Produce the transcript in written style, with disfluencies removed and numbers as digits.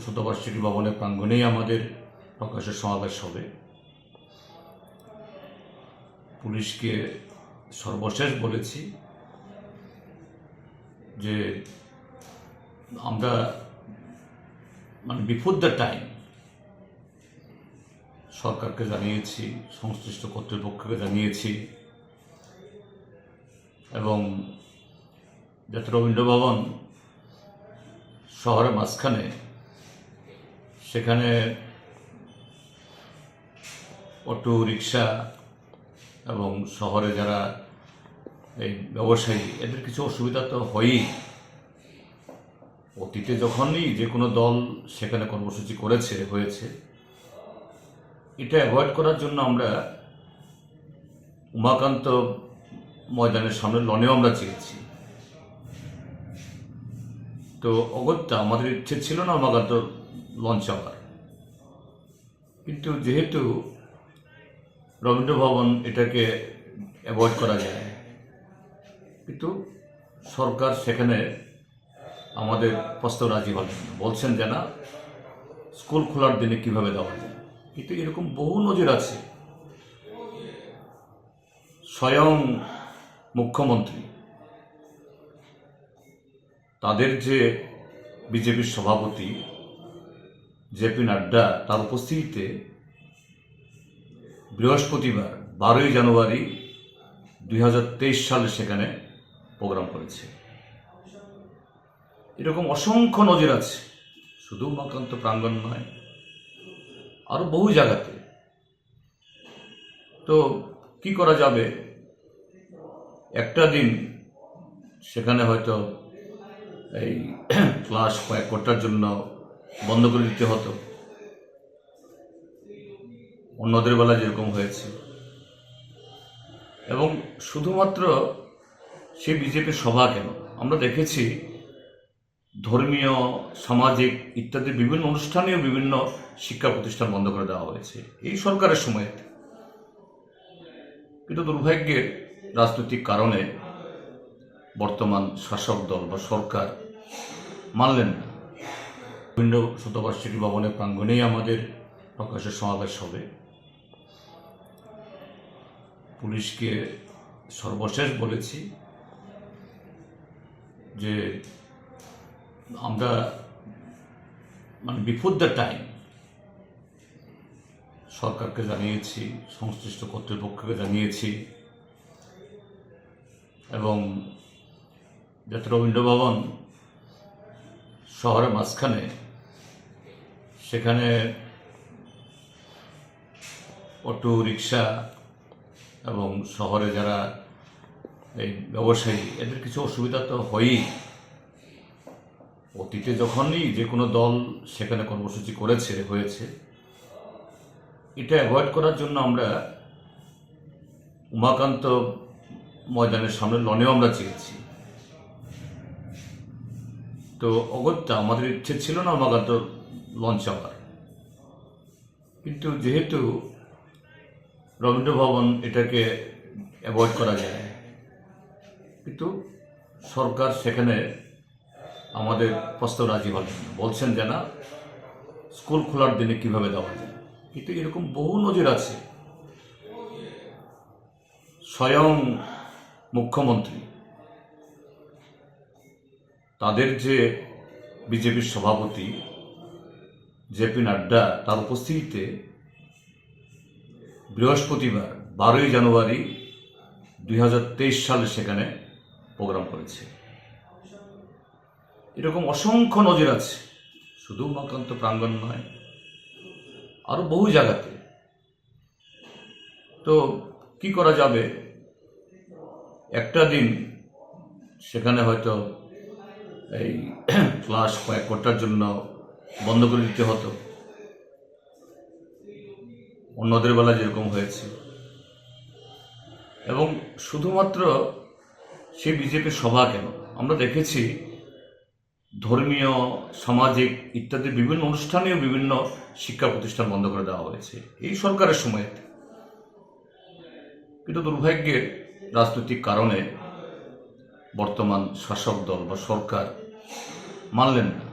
শতবার্ষিকী ভবনের প্রাঙ্গণেই আমাদের প্রকাশের সমাবেশ হবে। পুলিশকে সর্বশেষ বলেছি যে আমরা বিফোর দ্য টাইম সরকারকে জানিয়েছি, সংশ্লিষ্ট কর্তৃপক্ষকে জানিয়েছি এবং যাতে রবীন্দ্র ভবন শহরের মাঝখানে, সেখানে অটো রিক্সা এবং শহরে যারা এই ব্যবসায়ী, এদের কিছু অসুবিধা তো হয়ই। অতীতে যখনই যে কোনো দল সেখানে কর্মসূচি হয়েছে, এটা অ্যাভয়েড করার জন্য আমরা উমাকান্ত ময়দানের সামনে লনেও আমরা চেয়েছি। তো অগত্যা আমাদের ইচ্ছে ছিল না উমাকান্ত লঞ্চ আবার, কিন্তু যেহেতু রবীন্দ্র ভবন এটাকে অ্যাভয়েড করা যায়, কিন্তু সরকার সেখানে আমাদের প্রস্তাব রাজি হলেন, বলছেন যে না, স্কুল খোলার দিনে কিভাবে দেওয়া যায়। কিন্তু এরকম বহু নজির আছে। স্বয়ং মুখ্যমন্ত্রী তাদের যে বিজেপির সভাপতি জেপি নাড্ডা, তার উপস্থিতিতে বৃহস্পতিবার 12ই জানুয়ারি 2023 সালে সেখানে প্রোগ্রাম করেছে। এরকম অসংখ্য নজির আছে, শুধু উমাকান্ত প্রাঙ্গণ নয়, আরো বহু জায়গাতে। তো কি করা যাবে, একটা দিন সেখানে হয়তো এই ক্লাস কয়েক ঘন্টার জন্য বন্ধ করে দিতে হতো, অন্যদের বেলা যেরকম হয়েছে। এবং শুধুমাত্র সেই বিজেপির সভা কেন, আমরা দেখেছি ধর্মীয়, সামাজিক ইত্যাদি বিভিন্ন অনুষ্ঠানেও বিভিন্ন শিক্ষা প্রতিষ্ঠান বন্ধ করে দেওয়া হয়েছে এই সরকারের সময়ে। কিন্তু দুর্ভাগ্যের রাজনৈতিক কারণে বর্তমান শাসক দল বা সরকার মানলেন না। রবীন্দ্র শতবার্ষিকী ভবনের প্রাঙ্গণেই আমাদের প্রকাশের সমাবেশ হবে। পুলিশকে সর্বশেষ বলেছি যে আমরা বিফোর দ্য টাইম সরকারকে জানিয়েছি, সংশ্লিষ্ট কর্তৃপক্ষকে জানিয়েছি এবং যাতে রবীন্দ্র ভবন শহরের মাঝখানে, সেখানে অটো রিক্সা এবং শহরে যারা এই ব্যবসায়ী, এদের কিছু অসুবিধা তো হয়ই। অতীতে যখনই যে কোনো দল সেখানে কর্মসূচি হয়েছে, এটা অ্যাভয়েড করার জন্য আমরা উমাকান্ত ময়দানের সামনে লনেও আমরা চেয়েছি। তো অগত্যা আমাদের ইচ্ছে ছিল না উমাকান্ত লঞ্চ আবার, কিন্তু যেহেতু রবীন্দ্র ভবন এটাকে অ্যাভয়েড করা যায়, কিন্তু সরকার সেখানে আমাদের প্রস্তাব রাজি হলেন, বলছেন যে না, স্কুল খোলার দিনে কিভাবে দেওয়া যায়। কিন্তু এরকম বহু নজির আছে। স্বয়ং মুখ্যমন্ত্রী তাদের যে বিজেপির সভাপতি জেপি নাড্ডা, তার উপস্থিতিতে বৃহস্পতিবার 12ই জানুয়ারি 2023 সালে সেখানে প্রোগ্রাম করেছে। এরকম অসংখ্য নজির আছে, শুধু উমাকান্ত প্রাঙ্গণ নয়, আরো বহু জায়গাতে। তো কি করা যাবে, একটা দিন সেখানে হয়তো এই ক্লাস কয়েক ঘন্টার জন্য বন্ধ করে দিতে হতো, অন্যদের বেলা যেরকম হয়েছে। এবং শুধুমাত্র সেই বিজেপির সভা কেন, আমরা দেখেছি ধর্মীয়, সামাজিক ইত্যাদি বিভিন্ন অনুষ্ঠানেও বিভিন্ন শিক্ষা প্রতিষ্ঠান বন্ধ করে দেওয়া হয়েছে এই সরকারের সময়ে। কিন্তু দুর্ভাগ্যের রাজনৈতিক কারণে বর্তমান শাসক দল বা সরকার মানলেন না।